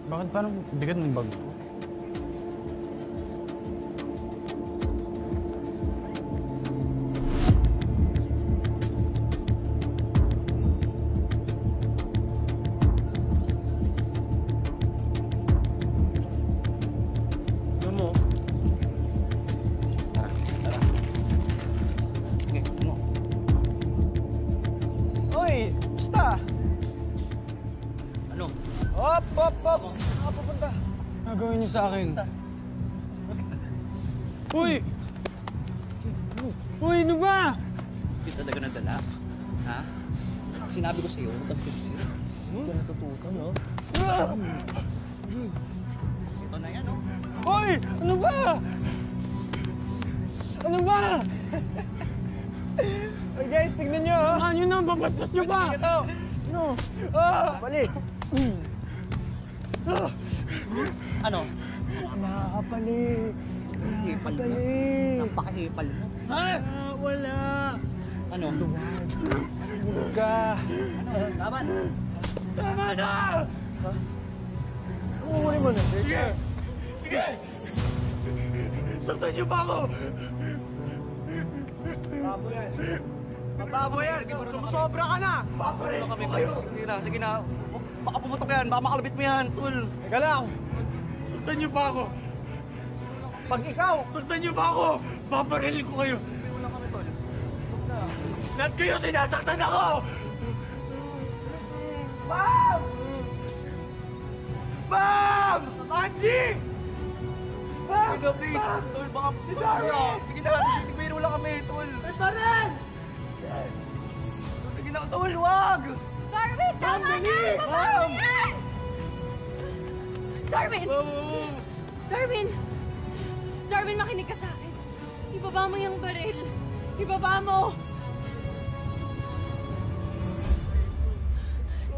Bakit parang bigat ng bag ko? Gawin niyo sa akin. Uy! Uy, ano ba? Hindi talaga nadala. Ha? Sinabi ko sa'yo, huwag kang sinisira. Hindi ka natutukan, no? Ito na yan, no? Uy! Ano ba? Ano ba? Uy, guys, tignan nyo, ha? Samahan nyo na, babastos nyo ba? Ito! Ano? Pali! Ano? Nakakapali. Napakahipal mo. Napakahipal mo. Ha? Wala. Ano? Tulog ka. Ano? Laban? Tama na! Ha? Umuwi mo na. Sige! Sige! Saktan niyo pa ako! Babo yan. Mababo yan. Sumusobra ka na. Paparin kami, ko kayo! Sige na, sige na. Baka pumutok yan. Baka makalabit mo yan, tol. Teka lang. Saktan niyo pa ako! Pag ikaw. Saktan niyo pa ako! Paparilin ko kayo! Wala kami, tol. Lahat kayo sinasaktan ako! Bam! Bam! Manji! Bam! Sige na, please. Tol, baka... Sige na, tigmiro lang kami, tol. Ay, paran! Sige na, tol, wag! Darwin, tama na! Ibaba mo yan! Darwin! Darwin! Darwin, makinig ka sa akin. Ibaba mo yung baril. Ibaba mo!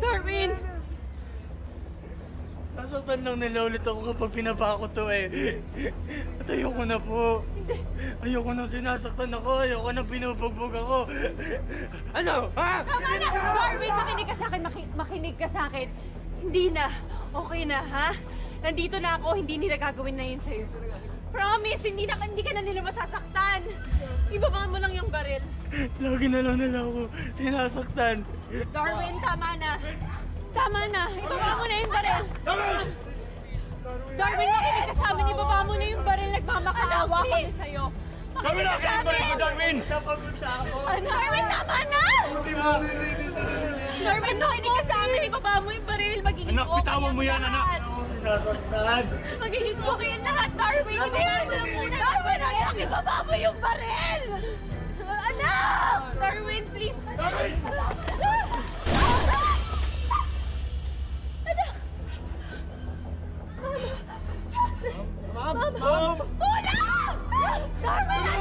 Darwin! Nasaktan lang nila ulit ako kapag pinapa ko to eh. At ayoko na po. Ayoko nang sinasaktan ako. Ayoko nang binubugbog ako. Ano? Ha? Tama na! Darwin, makinig ka sa akin. Makinig ka sa akin. Hindi na. Okay na, ha? Nandito na ako. Hindi nila gagawin na yun sa'yo. Promise, hindi ka na nila masasaktan. Ibaba mo lang yung baril. Lagi na lang nila ako sinasaktan. Darwin, tama na. Tama na. Ibaba mo na yung baril. Darwin, makinig ka sa amin. Ibaba mo na yung baril. Nagmamakaawa kami sa'yo. Makinig ka sa amin. Darwin! Napapunta ako. Darwin, tama na! Darwin, makinig ka sa amin. Ibaba mo yung baril. Magiging Anak, bitawan mo yan, anak. Sinasaktan. Magiging okay ang lahat, Darwin. Ibaba mo lang muna. Darwin, anak, ibaba mo yung baril. Anak! Darwin, please. Darwin! Mom! Mom! Mom! Darwin!